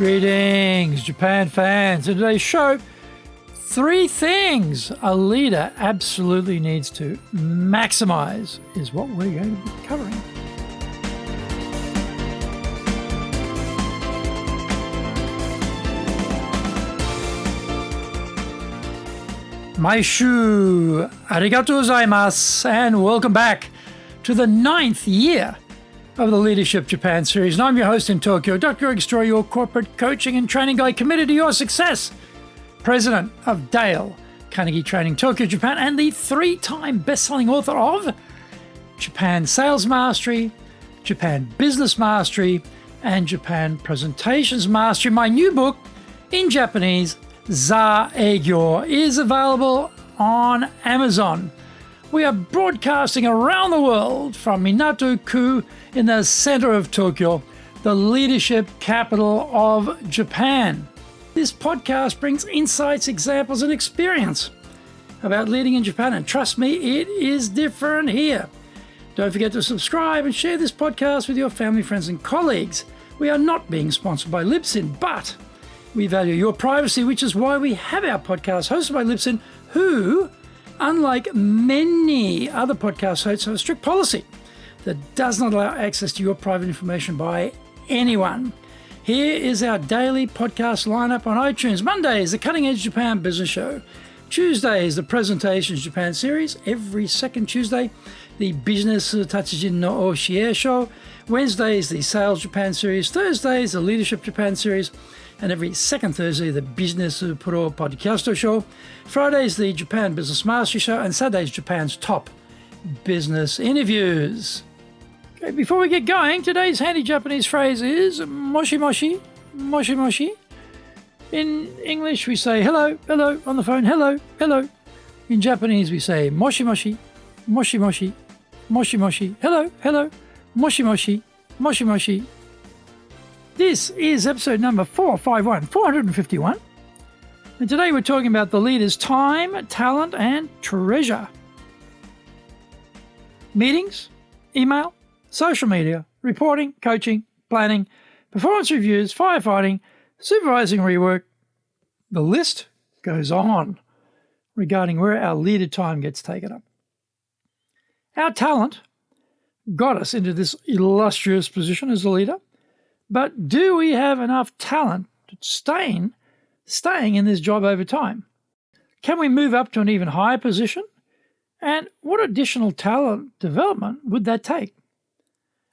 Greetings, Japan fans. In today's show, 3 things a leader absolutely needs to maximize is what we're going to be covering. Maishu, arigatou gozaimasu, and welcome back to the 9th year of the Leadership Japan series. And I'm your host in Tokyo, Dr. Greg Stroy, your corporate coaching and training guy committed to your success, president of Dale Carnegie Training Tokyo, Japan, and the 3-time best-selling author of Japan Sales Mastery, Japan Business Mastery, and Japan Presentations Mastery. My new book in Japanese, Za Eigyo, is available on Amazon. We are broadcasting around the world from Minato-ku in the center of Tokyo, the leadership capital of Japan. This podcast brings insights, examples, and experience about leading in Japan, and trust me, it is different here. Don't forget to subscribe and share this podcast with your family, friends, and colleagues. We are not being sponsored by Libsyn, but we value your privacy, which is why we have our podcast hosted by Libsyn, who, unlike many other podcast hosts, have a strict policy that does not allow access to your private information by anyone. Here is our daily podcast lineup on iTunes. Mondays, the Cutting Edge Japan Business Show. Tuesdays, the Presentations Japan series. Every second Tuesday, the Business Tatsujin no Oshie Show. Wednesdays, the Sales Japan series. Thursdays, the Leadership Japan series. And every second Thursday, the Business Pro Podcast Show. Fridays, the Japan Business Mastery Show. And Saturdays, Japan's top business interviews. Okay, before we get going, today's handy Japanese phrase is moshi moshi, moshi moshi. In English, we say hello, hello on the phone, hello, hello. In Japanese, we say moshi moshi, moshi moshi, moshi moshi, hello, hello, moshi moshi, moshi moshi. This is episode number 451. And today we're talking about the leader's time, talent, and treasure. Meetings, email, social media, reporting, coaching, planning, performance reviews, firefighting, supervising rework. The list goes on regarding where our leader time gets taken up. Our talent got us into this illustrious position as a leader, but do we have enough talent to staying in this job over time? Can we move up to an even higher position? And what additional talent development would that take?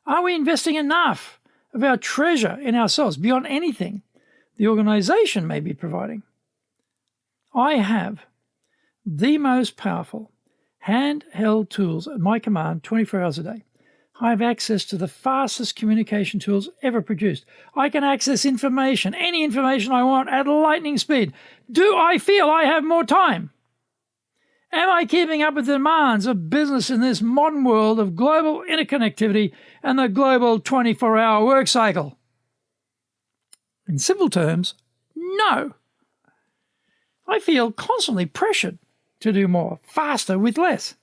Are we investing enough of our treasure in ourselves beyond anything the organization may be providing? I have the most powerful handheld tools at my command 24 hours a day. I have access to the fastest communication tools ever produced. I can access information, any information I want, at lightning speed. Do I feel I have more time? Am I keeping up with the demands of business in this modern world of global interconnectivity and the global 24-hour work cycle? In simple terms, no. I feel constantly pressured to do more, faster, with less.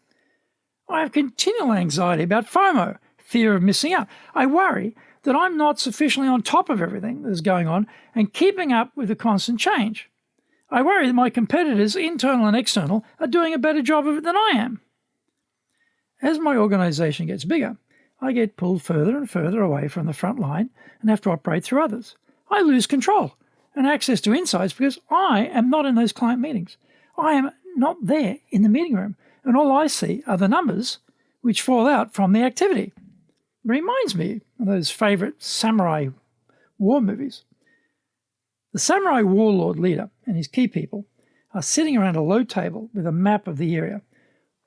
I have continual anxiety about FOMO, fear of missing out. I worry that I'm not sufficiently on top of everything that is going on and keeping up with the constant change. I worry that my competitors, internal and external, are doing a better job of it than I am. As my organization gets bigger, I get pulled further and further away from the front line and have to operate through others. I lose control and access to insights because I am not in those client meetings. I am not there in the meeting room, and all I see are the numbers which fall out from the activity. It reminds me of those favorite samurai war movies. The samurai warlord leader and his key people are sitting around a low table with a map of the area,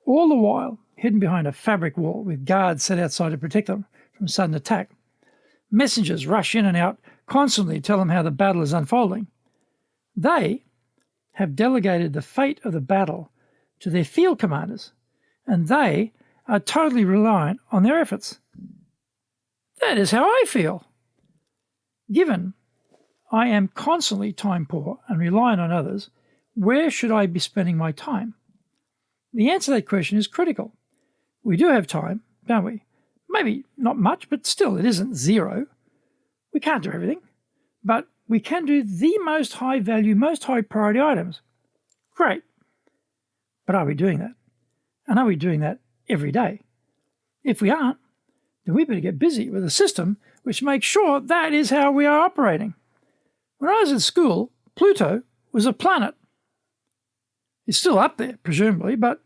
all the while hidden behind a fabric wall with guards set outside to protect them from sudden attack. Messengers rush in and out, constantly tell them how the battle is unfolding. They have delegated the fate of the battle to their field commanders, and they are totally reliant on their efforts. That is how I feel. Given I am constantly time poor and reliant on others, where should I be spending my time? The answer to that question is critical. We do have time, don't we? Maybe not much, but still it isn't zero. We can't do everything. But we can do the most high value, most high priority items. Great. But are we doing that? And are we doing that every day? If we aren't, then we better get busy with a system which makes sure that is how we are operating. When I was in school, Pluto was a planet. It's still up there, presumably, but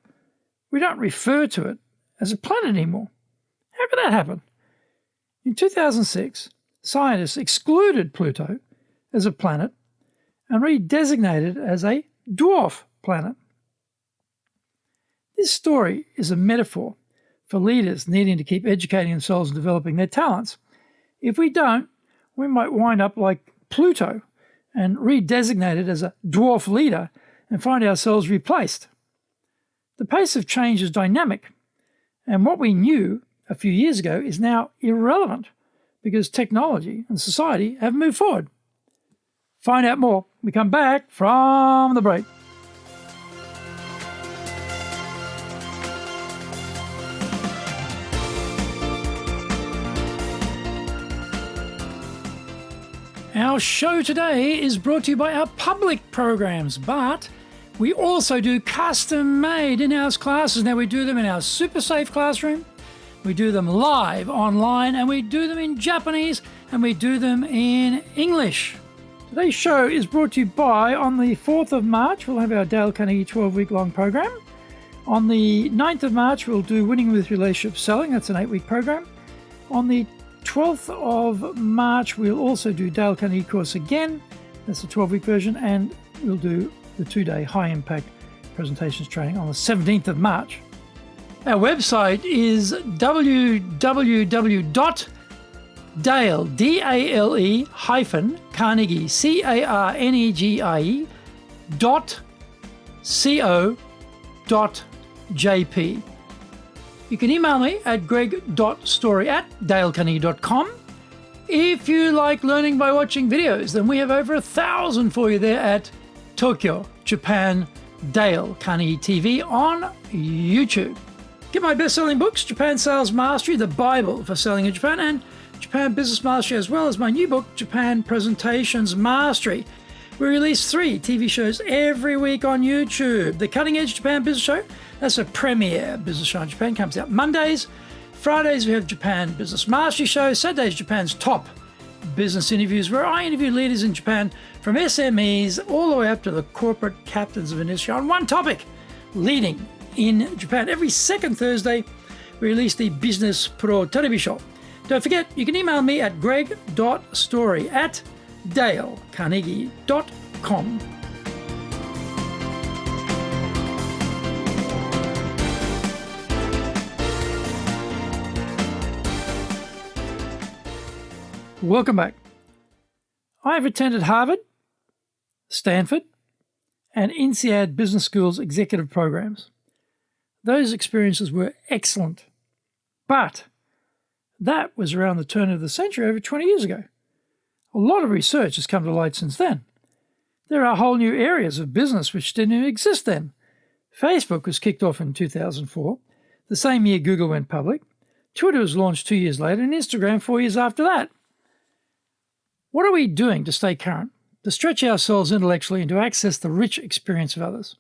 we don't refer to it as a planet anymore. How could that happen? In 2006, scientists excluded Pluto as a planet and redesignated it as a dwarf planet. This story is a metaphor for leaders needing to keep educating themselves and developing their talents. If we don't, we might wind up like Pluto and redesignated as a dwarf leader and find ourselves replaced. The pace of change is dynamic, and what we knew a few years ago is now irrelevant because technology and society have moved forward. Find out more when we come back from the break. Our show today is brought to you by our public programs, but we also do custom-made in-house classes. Now, we do them in our super safe classroom, we do them live online, and we do them in Japanese, and we do them in English. Today's show is brought to you by, on the 4th of March, we'll have our Dale Carnegie 12-week-long program. On the 9th of March, we'll do Winning with Relationship Selling. That's an 8-week program. On the 12th of March, we'll also do Dale Carnegie course again. That's the 12-week version. And we'll do the 2-day high-impact presentations training on the 17th of March. Our website is www.dale, D-A-L-E hyphen Carnegie, C-A-R-N-E-G-I-E .co.jp. You can email me at greg.story@dalecarnegie.com. If you like learning by watching videos, then we have over 1,000 for you there at Tokyo, Japan, Dale Carnegie TV on YouTube. Get my best-selling books, Japan Sales Mastery, the Bible for selling in Japan, and Japan Business Mastery, as well as my new book, Japan Presentations Mastery. We release 3 TV shows every week on YouTube. The Cutting Edge Japan Business Show, that's a premier business show in Japan, comes out Mondays. Fridays, we have Japan Business Mastery Show. Saturdays, Japan's top business interviews, where I interview leaders in Japan from SMEs all the way up to the corporate captains of industry on one topic, leading in Japan. Every second Thursday, we release the Business Pro Television Show. Don't forget, you can email me at greg.story@dalecarnegie.com. Welcome back. I've attended Harvard, Stanford, and INSEAD Business School's executive programs. Those experiences were excellent, but that was around the turn of the century, over 20 years ago. A lot of research has come to light since then. There are whole new areas of business which didn't even exist then. Facebook was kicked off in 2004, the same year Google went public. Twitter was launched 2 years later, and Instagram 4 years after that. What are we doing to stay current, to stretch ourselves intellectually and to access the rich experience of others?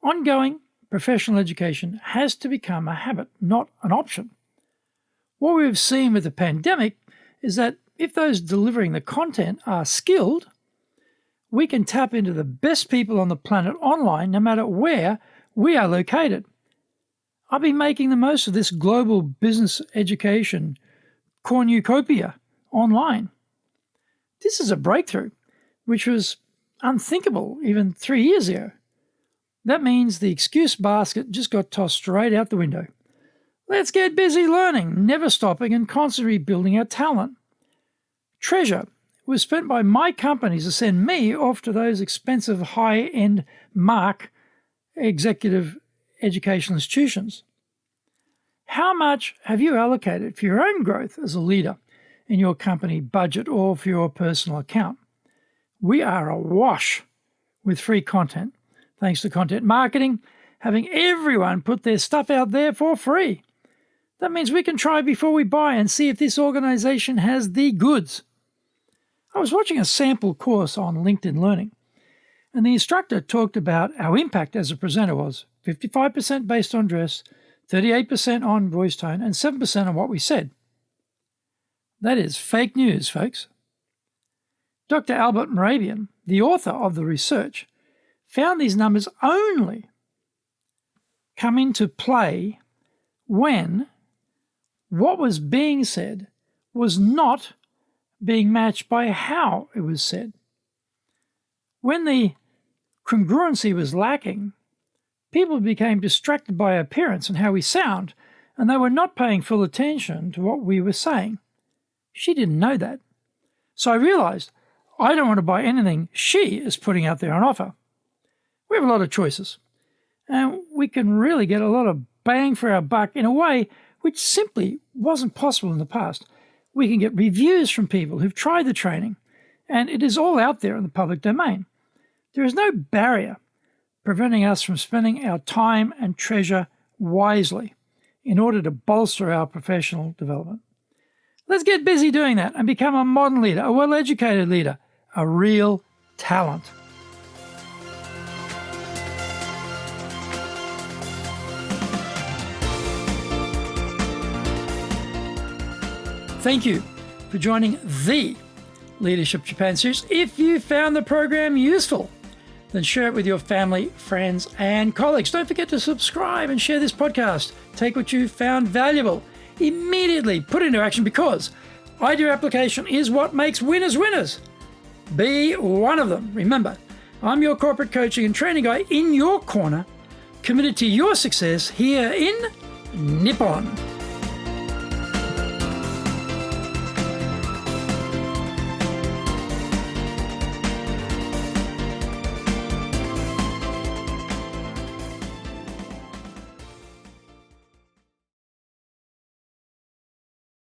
Ongoing professional education has to become a habit, not an option. What we've seen with the pandemic is that if those delivering the content are skilled, we can tap into the best people on the planet online, no matter where we are located. I've been making the most of this global business education cornucopia online. This is a breakthrough, which was unthinkable even 3 years ago. That means the excuse basket just got tossed straight out the window. Let's get busy learning, never stopping, and constantly building our talent. Treasure was spent by my companies to send me off to those expensive high-end mark executive educational institutions. How much have you allocated for your own growth as a leader in your company budget or for your personal account? We are awash with free content, thanks to content marketing, having everyone put their stuff out there for free. That means we can try before we buy and see if this organization has the goods. I was watching a sample course on LinkedIn Learning, and the instructor talked about our impact as a presenter was 55% based on dress, 38% on voice tone, and 7% on what we said. That is fake news, folks. Dr. Albert Morabian, the author of the research, found these numbers only come into play when what was being said was not being matched by how it was said. When the congruency was lacking, people became distracted by our appearance and how we sound, and they were not paying full attention to what we were saying. She didn't know that. So I realized I don't want to buy anything she is putting out there on offer. We have a lot of choices, and we can really get a lot of bang for our buck in a way which simply wasn't possible in the past. We can get reviews from people who've tried the training, and it is all out there in the public domain. There is no barrier preventing us from spending our time and treasure wisely in order to bolster our professional development. Let's get busy doing that and become a modern leader, a well-educated leader, a real talent. Thank you for joining the Leadership Japan series. If you found the program useful, then share it with your family, friends, and colleagues. Don't forget to subscribe and share this podcast. Take what you found valuable, immediately put into action, because idea application is what makes winners winners. Be one of them. Remember, I'm your corporate coaching and training guy in your corner, committed to your success here in Nippon.